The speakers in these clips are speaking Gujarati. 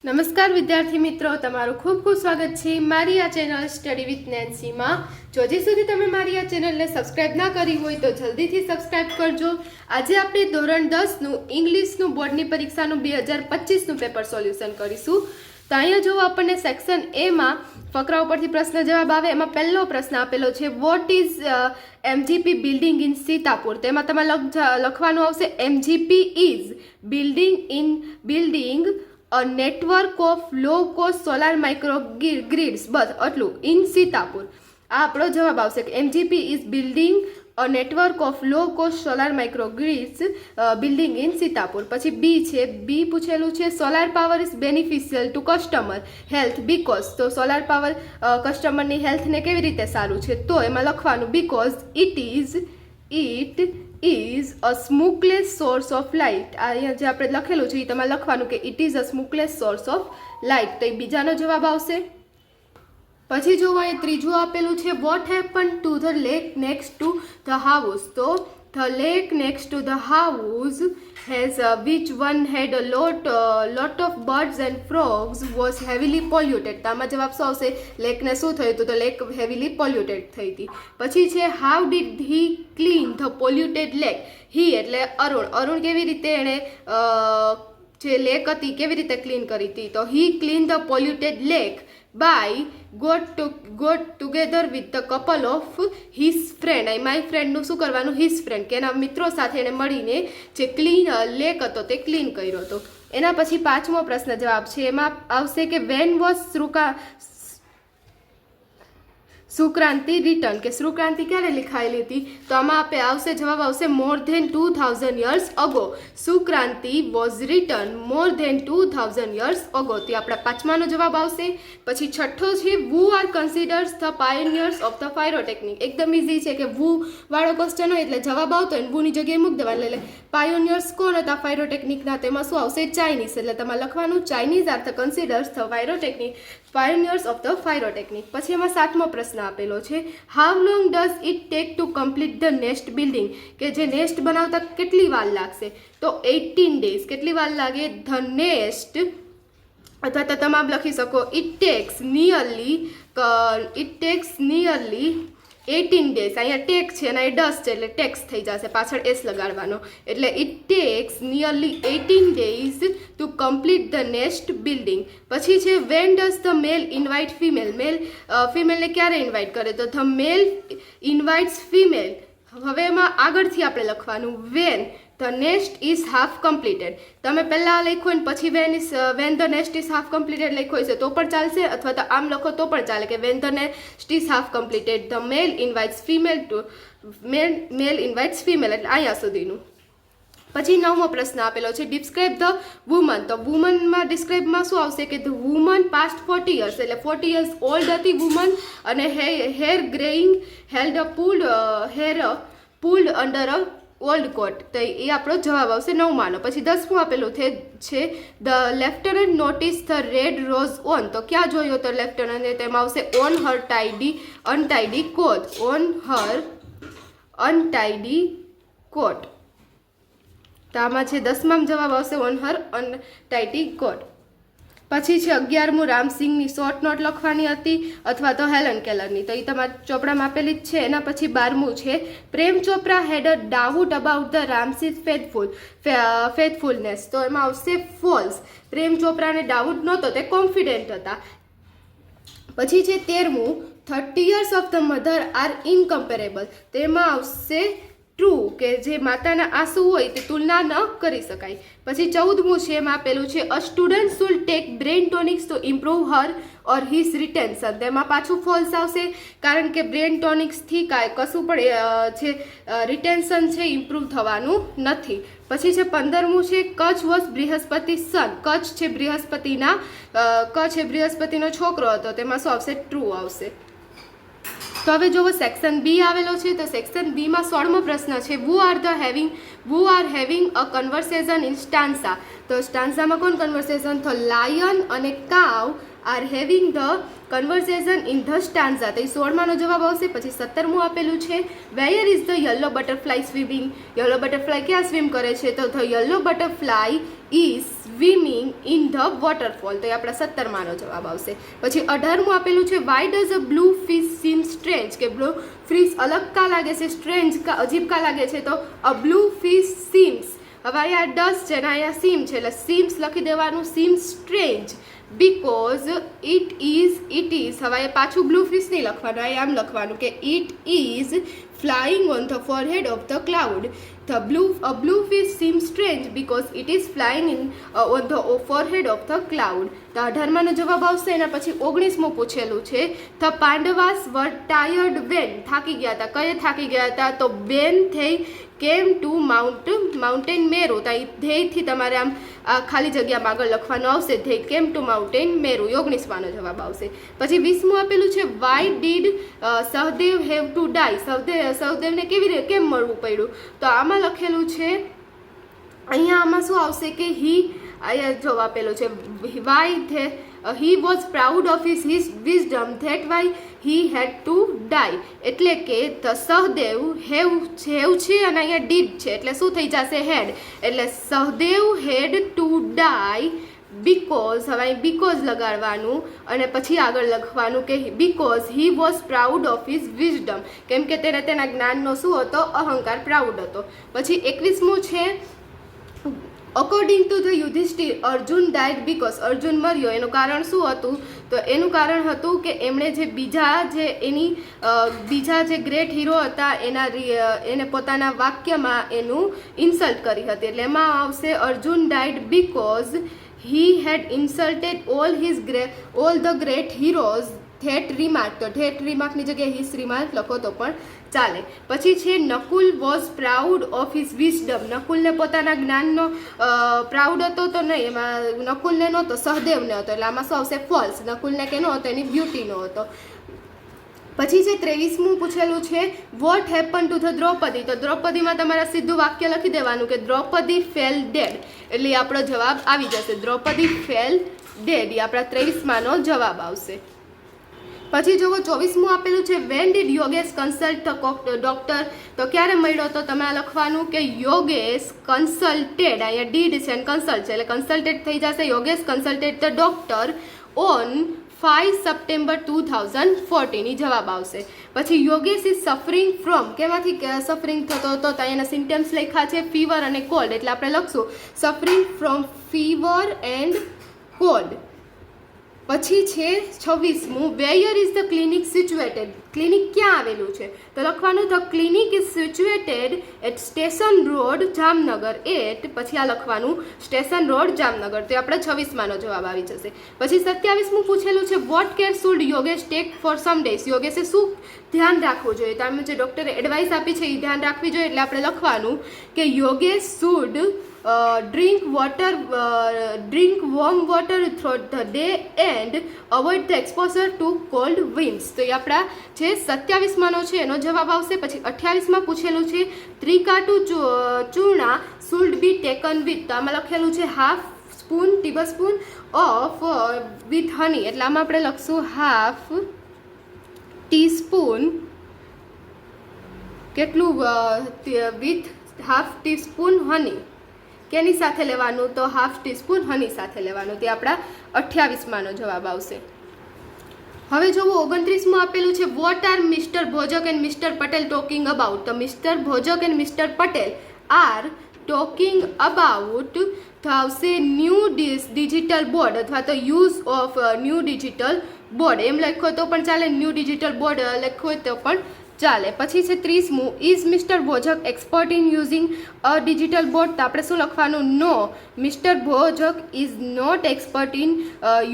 નમસ્કાર વિદ્યાર્થી મિત્રો, તમારું ખૂબ ખૂબ સ્વાગત છે મારી આ ચેનલ સ્ટડી વિથ નેન્સીમાં. જો હજી સુધી તમે મારી આ ચેનલને સબસ્ક્રાઇબ ના કરી હોય તો જલ્દીથી સબસ્ક્રાઇબ કરજો. આજે આપણે ધોરણ 10નું ઇંગ્લિશનું બોર્ડની પરીક્ષાનું 2025નું પેપર સોલ્યુશન કરીશું. તો અહીંયા જો આપણને સેક્શન એમાં ફકરા ઉપરથી પ્રશ્ન જવાબ આવે. એમાં પહેલો પ્રશ્ન આપેલો છે, what is MGP building in Sitapur. તેમાં તમારે લખવાનું આવશે MGP is building a network of low cost solar micro grids, બસ આટલું, ઇન સીતાપુર. આ આપણો જવાબ આવશે કે MGP is building a network of low cost solar micro grids building in Sitapur. પછી બી છે, બી પૂછેલું છે solar power is beneficial to customer health because. તો સોલાર પાવર કસ્ટમરની હેલ્થને કેવી રીતે સારું છે, તો એમાં લખવાનું because it is a smokeless source of light. અહીંયા જે આપણે લખેલું છે એ તમારે લખવાનું કે it is a smokeless source of light. તો એ બીજાનો જવાબ આવશે. પછી જો અહીંયા ત્રીજું આપેલું છે, what happen to the lake next to the house. તો the lake next to the house has which one had a lot of birds and frogs was heavily polluted. તો આમાં જવાબ શું આવશે, લેકને શું થયું હતું, તો લેક હેવીલી પોલ્યુટેડ થઈ હતી. પછી છે, how did he clean the polluted lake. He એટલે અરુણ કેવી રીતે એણે જે લેક હતી કેવી રીતે ક્લીન કરી હતી, તો he clean the polluted lake by got together with the couple of his friend. I my ફ્રેન્ડનું શું કરવાનું, હિઝ ફ્રેન્ડ કે એના મિત્રો સાથે એને મળીને જે ક્લીન લેક હતો તે ક્લીન કર્યો હતો. એના પછી પાંચમો પ્રશ્ન જવાબ છે, એમાં આવશે કે વેન વોઝ સુક્રાંતિ રિટર્ન, કે સુક્રાંતિ ક્યારે લખાયેલી હતી, તો આમાં આવશે જવાબ આવશે more than 2000 years ago. Sukranti was return more than 2000 years ago. તે આપણા પાંચમાનો જવાબ આવશે. પછી છઠ્ઠો છે, who are considers the pioneers of the pyrotechnic. એકદમ ઇઝી છે કે વુ વાળો ક્વેશ્ચન હોય એટલે જવાબ આવતો હોય વુની જગ્યાએ મૂકી દેવાનું. એટલે પાયોનિયર્સ કોણ હતા પાયરોટેકનિકના, તેમાં શું આવશે, ચાઇનીઝ. એટલે તમારે લખવાનું Chinese are the considers the pioneers of the pyrotechnic. પછી એમાં સાતમો પ્રશ્ન આપેલો છે, how long does it take to complete the nest building. કે જે નેસ્ટ બનાવતા કેટલી વાર લાગશે, તો 18 days. કેટલી વાર લાગે, ધ નેસ્ટ, અથવા તો તમે લખી શકો ઇટ ટેક્સ નિયરલી 18 days. અહીંયા ટેક છે અને અહીં ડસ છે એટલે ટેક્સ થઈ જશે, પાછળ એસ લગાડવાનો. એટલે it takes nearly 18 days to complete the nest building. પછી છે, when does the male invite female. ફિમેલને ક્યારે ઇન્વાઇટ કરે, તો ધ મેલ ઇન્વાઇટ્સ ફિમેલ. હવે એમાં આગળથી આપણે લખવાનું van the nest is half completed. તમે પહેલાં લખ્યું ને પછી van the nest is half completed લખ્યું છે તો પણ ચાલશે, અથવા તો આમ લખો તો પણ ચાલે કે when the nest is half completed the male invites female to male invites female. એટલે અહીંયા સુધીનું. પછી નવમો પ્રશ્ન આપેલો છે, ડિસ્ક્રાઇબ ધ વુમન. તો વુમનમાં ડિસ્ક્રાઇબમાં શું આવશે કે ધ વુમન પાસ્ટ 40 years. એટલે 40 years ઓલ્ડ હતી વુમન અને her greying held a pulled under a old coat. તો એ આપણો જવાબ આવશે નવમાનો. પછી 10મું આપેલું છે, the lieutenant notice the red rose on. તો ક્યાં જોયો તો લેફ્ટનન્ટને, તેમાં આવશે on her અનટાઈડી coat. On her અનટાઈડી કોટ. તો આમાં છે 10માં જવાબ આવશે ઓન હર અનટાઈડી કોટ. પછી છે 11મું, રામસિંગની શોર્ટ નોટ લખવાની હતી અથવા તો હેલન કેલરની. તો એ તમારા ચોપડામાં આપેલી જ છે. એના પછી 12મું છે, પ્રેમ ચોપરા હેડ અ ડાઉટ અબાઉટ ધ રામસિંગ ફેથફુલનેસ. તો એમાં આવશે ફોલ્સ. પ્રેમ ચોપરાને ડાઉટ નહોતો, તે કોન્ફિડન્ટ હતા. પછી છે 13મું, 30 years of the mother are incomparable. તેમાં આવશે ટ્રુ, કે જે માતાના આંસુ હોય તે તુલના ન કરી શકાય. પછી 14મું છે, એમાં આપેલું છે, a student should take brain tonics to improve her or his retention. તેમાં પાછું ફોલ્સ આવશે, કારણ કે બ્રેન ટોનિક્સથી કશું પણ જે રિટેન્શન છે ઇમ્પ્રૂવ થવાનું નથી. પછી છે 15મું છે, કચ્છ વોઝ બૃહસ્પતિ સન. કચ્છ છે બૃહસ્પતિનો છોકરો હતો. તેમાં શું આવશે, ટ્રુ આવશે. તો હવે જો સેક્શન બી આવેલો છે, તો સેક્શન બીમાં 16મો પ્રશ્ન છે, who are having a conversation in stanza. તો સ્ટાન્સામાં કોણ કન્વર્સેશન, તો લાયન અને cow are having the conversation in the stanza. તો એ 16માનો જવાબ આવશે. પછી 17મું આપેલું છે where is the yellow butterfly swimming. Yellow butterfly ક્યાં સ્વિમ કરે છે? તો the yellow butterfly is swimming in the waterfall. તો એ આપણા 17માનો જવાબ આવશે. પછી 18મું આપેલું છે why does a blue fish seem strange. કે બ્લુ ફિશ અલગ કા લાગે છે, સ્ટ્રેન્જ કા અજીબ કા લાગે છે? તો અ બ્લુ ફિશ સીમ્સ. હવે અહીંયા ડસ છે ને અહીંયા સીમ છે એટલે સીમ્સ લખી દેવાનું, સીમ સ્ટ્રેન્જ બીકોઝ ઇટ ઇઝ. હવે એ પાછું બ્લુ ફિશ નહીં લખવાનું, અહીંયા આમ લખવાનું કે it is flying on the forehead of the cloud. A blue fish seems strange because it is flying on the forehead of the cloud. તો 18માનો જવાબ આવશે. એના પછી 19મું પૂછેલું છે the Pandavas were tired when. થાકી ગયા હતા. કયે થાકી ગયા હતા? તો બેન થઈ કેમ ટુ માઉન્ટેન મેરુ. તો ધ્યેયથી તમારે આમ ખાલી જગ્યામાં આગળ લખવાનું આવશે ધ્યેય કેમ ટુ માઉન્ટેન મેરુ. 19માનો જવાબ આવશે. પછી 20મું આપેલું છે why did Sahadev have to die. સહદેવને કેમ મળવું પડ્યું? તો આમાં લખેલું છે અહીંયા આમાં શું આવશે કે અહીંયા જવાબ આપેલો છે Y he was proud of his wisdom that why he had to die. એટલે કે ધ સહદેવ હેવ છે અને અહીંયા ડીડ છે એટલે શું થઈ જશે? હેડ. એટલે સહદેવ હેડ ટુ ડાય બીકોઝ. હવે અહીં બીકોઝ લગાડવાનું અને પછી આગળ લખવાનું કે because he was proud of his wisdom. કેમ કે તેને તેના જ્ઞાનનો શું હતો? અહંકાર, પ્રાઉડ હતો. પછી 21મું છે according to the Yudhishthir Arjun died because. Arjun મર્યો એનું કારણ શું હતું? તો એનું કારણ હતું કે એમણે જે બીજા જે ગ્રેટ હીરો હતા એને પોતાના વાક્યમાં એનું ઇન્સલ્ટ કરી હતી. એટલે એમાં આવશે Arjun died because he had insulted all the great heroes that remark. તો that remark ની જગ્યાએ his remark લખો તો પણ ચાલે. પછી છે Nakul was proud of his wisdom. નકુલને પોતાના જ્ઞાનનો પ્રાઉડ હતો તો નહીં, એમાં નકુલને નહોતો, સહદેવને હતો. એટલે આમાં શું આવશે? ફોલ્સ. નકુલને કેનો હતો? એની બ્યુટીનો હતો. પછી છે 23મું પૂછેલું છે what happen to the Draupadi. તો દ્રૌપદીમાં તમારે સીધું વાક્ય લખી દેવાનું કે દ્રૌપદી ફેલ ડેડ. એટલે આપણો જવાબ આવી જશે દ્રૌપદી ફેલ ડેડ. એ આપણા 23માનો જવાબ આવશે. પછી જુઓ 24મું આપેલું છે when did Yogesh consult the doctor. તો ક્યારે મળ્યો? તો તમે લખવાનું કે યોગેશ કન્સલ્ટેડ. અહીંયા ડીડ છે અને કન્સલ્ટ છે એટલે કન્સલ્ટેડ થઈ જશે. Yogesh consulted the doctor on 5 September 2014. એ જવાબ આવશે. પછી યોગેશ ઇઝ સફરિંગ ફ્રોમ. કેમાંથી સફરિંગ થતો હતો? તો એના સિમ્ટમ્સ લખ્યા છે ફીવર અને કોલ્ડ. એટલે આપણે લખશું suffering from fever and cold. પછી છે 26મું where is the clinic situated. Clinic ક્યાં આવેલું છે? તો લખવાનું the clinic is situated at station road Jamnagar at. પછી આ લખવાનું સ્ટેશન રોડ જામનગર. તો આપણે 26માનો જવાબ આવી જશે. પછી 27મું પૂછેલું છે what care should Yogesh take for some days. યોગેશે શું ધ્યાન રાખવું જોઈએ? તો આમ જે ડૉક્ટરે એડવાઇસ આપી છે એ ધ્યાન રાખવી જોઈએ. એટલે આપણે લખવાનું કે Yogesh should drink warm water throughout the day and avoid the exposure to cold winds. તો એ આપણા જે 27માનો છે એનો જવાબ આવશે. પછી 28માં પૂછેલું છે Trikatu churna should be taken with. તો આમાં લખેલું છે half spoon table spoon of with honey. એટલે આમાં આપણે લખશું હાફ ટીસ્પૂન કેટલું વિથ હાફ ટીસ્પૂન હની. કેની સાથે લેવાનું? તો હાફ ટીસ્પૂન હની સાથે લેવાનું. તે આપણા 28માનો જવાબ આવશે. હવે જોવો 29મું આપેલું છે what are mister Bhojak and mister Patel talking about. તો mister Bhojak and mister Patel are talking about આવશે ન્યૂ ડિજિટલ બોર્ડ અથવા તો use of new digital board. એમ લખો તો પણ ચાલે, ન્યૂ ડિજિટલ બોર્ડ લખો તો પણ ચાલે. પછી છે 30મું is mister Bhojak expert in using a digital board. તો આપણે શું લખવાનું? No, mister Bhojak is not expert in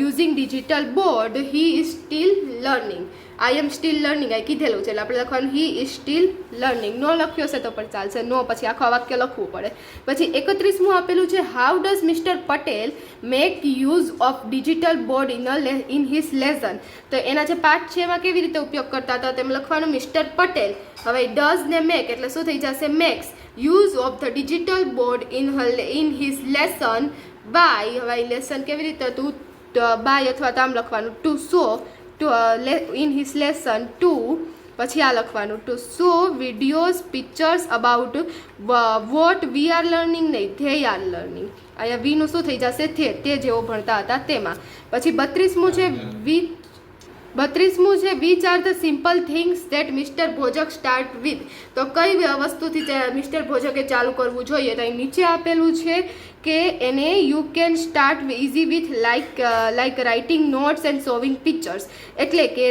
using digital board. He is still learning. I am still learning આ કીધેલું છે એટલે આપણે લખવાનું he is still learning. No લખ્યો છે તો પણ ચાલશે. નો પછી આખા વાક્ય લખવું પડે. પછી 31મું આપેલું છે how does mister Patel make use of digital board in his lesson. તો એના જે પાઠ છે એમાં કેવી રીતે ઉપયોગ કરતા હતા તેમ લખવાનું મિસ્ટર પટેલ. હવે ડઝ ને મેક એટલે શું થઈ જશે? Max use of the digital board in his lesson by. હવે લેસન કેવી રીતે હતું? બાય અથવા તો આમ લખવાનું to so in his lesson to, પછી આ લખવાનું to show videos pictures about what we are learning, નહીં ધે આર લર્નિંગ. અહીંયા વીનું શું થઈ જશે? તે જેવો ભણતા હતા તેમાં. પછી 32મું છે which are the simple things that mister Bhojak start with. તો કઈ વસ્તુથી મિસ્ટર ભોજકે ચાલુ કરવું જોઈએ? તો અહીં નીચે આપેલું છે કે એને you can start easy with like writing notes and showing pictures. એટલે કે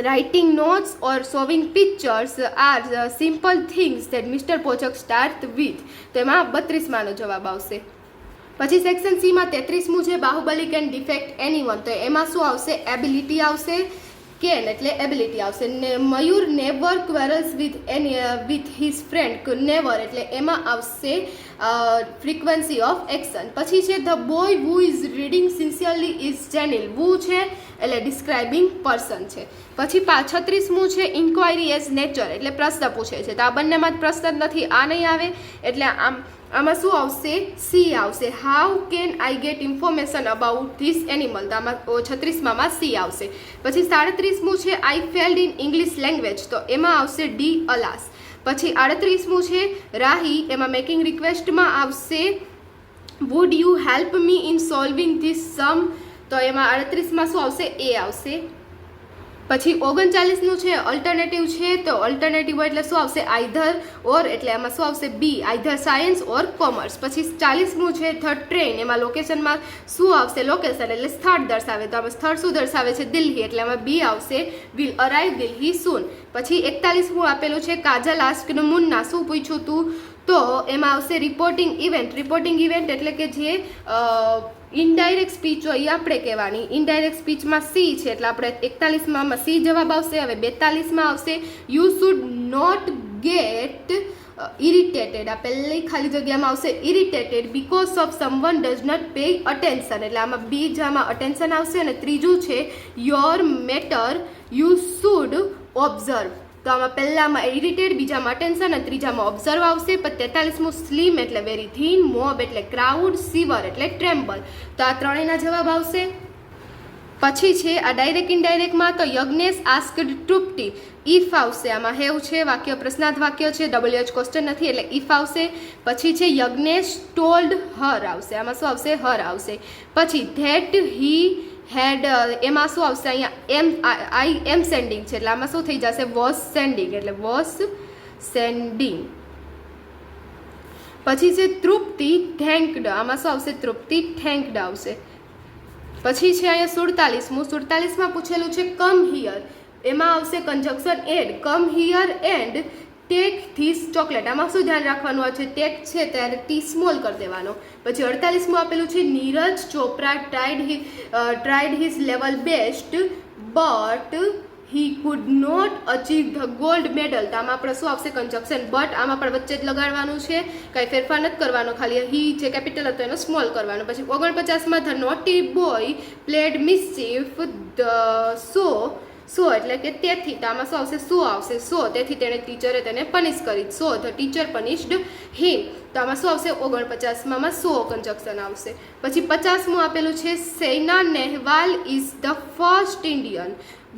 writing notes or showing pictures are simple things that Mr. Bojak start with. તો એમાં 32માનો જવાબ આવશે. પછી સેક્શન સીમાં 33મું છે બાહુબલી કેન ડિફેક્ટ એનીવન. તો એમાં શું આવશે? એબિલિટી આવશે. કેન એટલે એબિલિટી આવશે. Mayur never quarrels with his friend. Never એટલે એમાં આવશે ફ્રીક્વન્સી ઓફ એક્શન. પછી છે the boy who is reading sincerely is Jenil. Who છે એટલે ડિસ્ક્રાઇબિંગ પર્સન છે. પછી 36મું છે ઇન્ક્વાયરી એઝ નેચર એટલે પ્રશ્ન પૂછે છે. તો આ બંનેમાં જ પ્રશ્ન જ નથી, આ નહીં આવે. એટલે આમાં શું આવશે? સી આવશે. How can I get information about this animal. તો આમાં 36માં સી આવશે. પછી 37મું છે આઈ ફેલ્ડ ઇન ઇંગ્લિશ લેંગ્વેજ. તો એમાં આવશે ડી અલાસ. પછી 38મું છે રાહી, એમાં મેકિંગ રિક્વેસ્ટમાં આવશે would you help me in solving this sum. તો એમાં 38માં શું આવશે? એ આવશે. પછી 39નું છે ઓલ્ટરનેટિવ છે. તો ઓલ્ટરનેટિવ એટલે શું આવશે? આઈધર ઓર, એટલે એમાં શું આવશે? બી, આઈધર સાયન્સ ઓર કોમર્સ. પછી 40મું છે ધ ટ્રેન. એમાં લોકેશનમાં શું આવશે? લોકેશન એટલે સ્થળ દર્શાવે. તો આમાં સ્થળ શું દર્શાવે છે? દિલ્હી, એટલે એમાં બી આવશે વિલ અરાઈવ દિલ્હી સૂન. પછી 41મું આપેલું છે કાજલ આસ્ક્ડ મુન્ના. શું પૂછ્યું તું? તો એમાં આવશે રિપોર્ટિંગ ઇવેન્ટ. રિપોર્ટિંગ ઇવેન્ટ એટલે કે જે ઇનડાયરેક્ટ સ્પીચ હોય એ આપણે કહેવાની. ઇનડાયરેક્ટ સ્પીચમાં સી છે એટલે આપણે 41માં સી જવાબ આવશે. હવે 42માં આવશે you should not get irritated. આ પહેલી ખાલી જગ્યામાં આવશે irritated because of someone does not pay attention. એટલે આમાં બીજામાં અટેન્શન આવશે. અને ત્રીજું છે your matter you should observe. તો આમાં પહેલામાં ઇરિટેડ, બીજામાં અટેન્શન અને ત્રીજામાં ઓબ્ઝર્વ આવશે. પણ 43મું સ્લીમ એટલે વેરી થીન, મોબ એટલે ક્રાઉડ, સીવર એટલે ટ્રેમ્બલ. તો આ ત્રણેયના જવાબ આવશે. પછી છે આ ડાયરેક્ટ ઇનડાયરેક્ટમાં તો યજ્ઞેશ આસ્કડ તૃપ્તિ. ઇફ આવશે. આમાં હેવ છે, વાક્ય પ્રશ્નાર્થ વાક્ય છે, WH ક્વેશ્ચન નથી એટલે ઇફ આવશે. પછી છે યજ્ઞેશ ટોલ્ડ હર આવશે. આમાં શું આવશે? હર આવશે. પછી ધેટ હી હેડ, એમાં શું આવશે? અહીંયા એમ સેન્ડિંગ છે એટલે આમાં શું થઈ જશે? વોઝ સેન્ડિંગ એટલે વોઝ સેન્ડિંગ. પછી છે તૃપ્તિ થેન્કડ. આમાં શું આવશે? તૃપ્તિ થેન્કડ આવશે. પછી છે અહીંયા 47મું. 47માં પૂછેલું છે કમ હિયર. એમાં આવશે conjunction and. Come here and take this chocolate. આમાં શું ધ્યાન રાખવાનું આવે છે? ટેક છે ત્યારે ટી સ્મોલ કરી દેવાનો. પછી 48મું આપેલું છે Neeraj Chopra tried his level best but he could not achieve the gold medal. તો આમાં આપણે શું આવશે? Conjunction but. આમાં પણ વચ્ચે જ લગાડવાનું છે, કાંઈ ફેરફાર નથી કરવાનો, ખાલી હી જે કેપિટલ હતો એનો સ્મોલ કરવાનો. પછી 49માં ધ નોટી બોય પ્લેડ મિસચીફ સો એટલે કે તેથી. તો આમાં શું આવશે? સો આવશે. સો તેથી ટીચરે તેને પનિશ કરી. સો ધ ટીચર પનિશ્ડ હિમ. તો આમાં શું આવશે? 49માં સો કન્જક્શન આવશે. પછી 50મું આપેલું છે Saina Nehwal is the first Indian.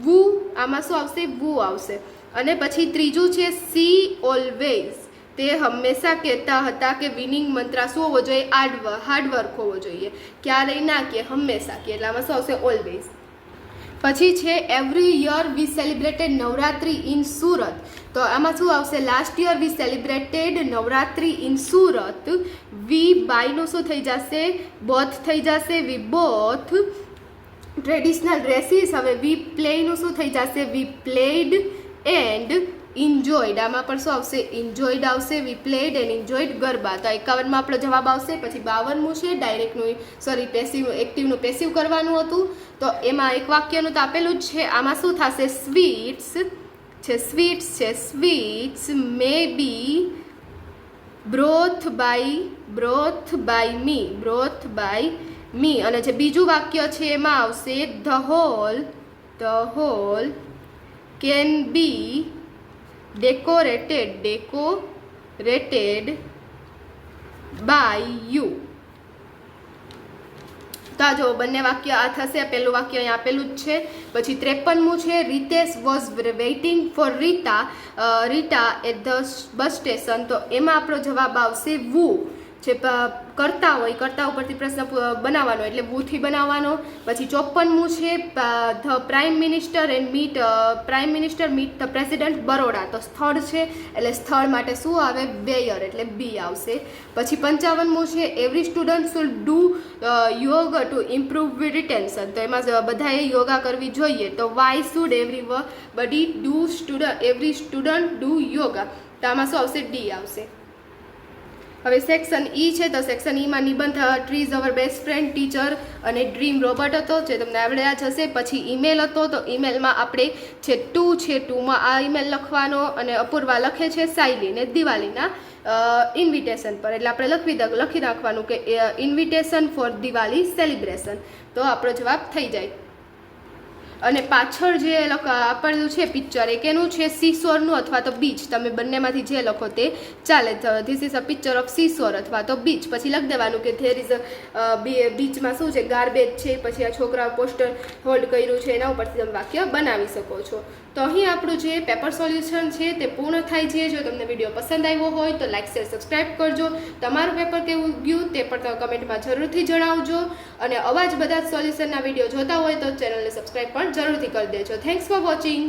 Who, આમાં શું આવશે? વુ આવશે. અને પછી ત્રીજું છે સી ઓલવેઝ. તે હંમેશા કહેતા હતા કે વિનિંગ મંત્ર શું હોવો જોઈએ? હાર્ડવર્ક હોવો જોઈએ. ક્યારેય ના કે, હંમેશા કે. એટલે આમાં શું આવશે? ઓલવેઝ. પછી છે every year we celebrated Navratri in Surat. તો આમાં શું આવશે? Last year we celebrated Navratri in Surat. We બાયનું શું થઈ જશે? બોથ થઈ જશે. We both traditional dresses. હવે વી પ્લેનું શું થઈ જશે? We played and enjoyed. આમાં પણ શું આવશે? ઇન્જોયડ આવશે. We played and enjoyed garba. તો 51માં આપણો જવાબ આવશે. પછી 52મું છે ડાયરેક્ટનું એક્ટિવનું પેસિવ કરવાનું હતું. તો એમાં એક વાક્યનું તો આપેલું જ છે. આમાં શું થશે? સ્વીટ્સ છે, sweets May B બ્રોથ by me. અને જે બીજું વાક્ય છે એમાં આવશે the hall can be decorated by you. તો આ જો બંને વાક્ય આ થશે. પહેલું વાક્ય અહીંયા આપેલું જ છે. પછી 53મું છે Ritesh was waiting for Rita at the bus station. તો એમાં આપણો જવાબ આવશે વુ. જે કરતા હોય કરતા ઉપરથી પ્રશ્ન બનાવવાનો એટલે વુથી બનાવવાનો. પછી 54મું છે the prime minister meet the president Baroda. તો સ્થળ છે એટલે સ્થળ માટે શું આવે વેયર એટલે બી આવશે. પછી 55મું છે એવરી સ્ટુડન્ટ શુડ ડુ યોગ ટુ ઇમ્પ્રૂવ રિટેન્શન. તો એમાં બધાએ યોગા કરવી જોઈએ. તો why should every student do yoga. તો આમાં શું આવશે ડી આવશે. હવે સેક્શન ઈ છે. તો સેક્શન ઈમાં નિબંધ trees our best friend teacher અને ડ્રીમ રોબોટ હતો જે તમને આવડ્યા જ હશે. પછી ઈમેલ હતો. તો ઈમેલમાં આપણે છે 2 છે 2માં આ ઈમેલ લખવાનો અને અપૂર્વા લખે છે સાયલીને દિવાળીના ઇન્વિટેશન પર. એટલે આપણે લખી નાખવાનું કે ઇન્વિટેશન ફોર દિવાળી સેલિબ્રેશન. તો આપણો જવાબ થઈ જાય. અને પાછળ જે આપેલું છે પિક્ચર એ કેનું છે સીસોરનું અથવા તો બીચ. તમે બંનેમાંથી જે લખો તે ચાલે. This is a picture of સીસોર અથવા તો બીચ. પછી લખી દેવાનું કે ધેર ઇઝ બીચમાં શું છે ગાર્બેજ છે. પછી આ છોકરા પોસ્ટર હોલ્ડ કર્યું છે એના ઉપરથી તમે વાક્ય બનાવી શકો છો. તો અહીં આપણું જે પેપર સોલ્યુશન છે તે પૂર્ણ થાય છે. જો તમને વિડીયો પસંદ આવ્યો હોય તો લાઇક શેર સબસ્ક્રાઈબ કરજો. તમારું પેપર કેવું ગયું તે પણ તમે કમેન્ટમાં જરૂરથી જણાવજો. અને આવા જ બધા સોલ્યુશનના વિડીયો જોતા હોય તો ચેનલને સબસ્ક્રાઈબ પણ જરૂરથી કરી દેજો. Thanks for watching.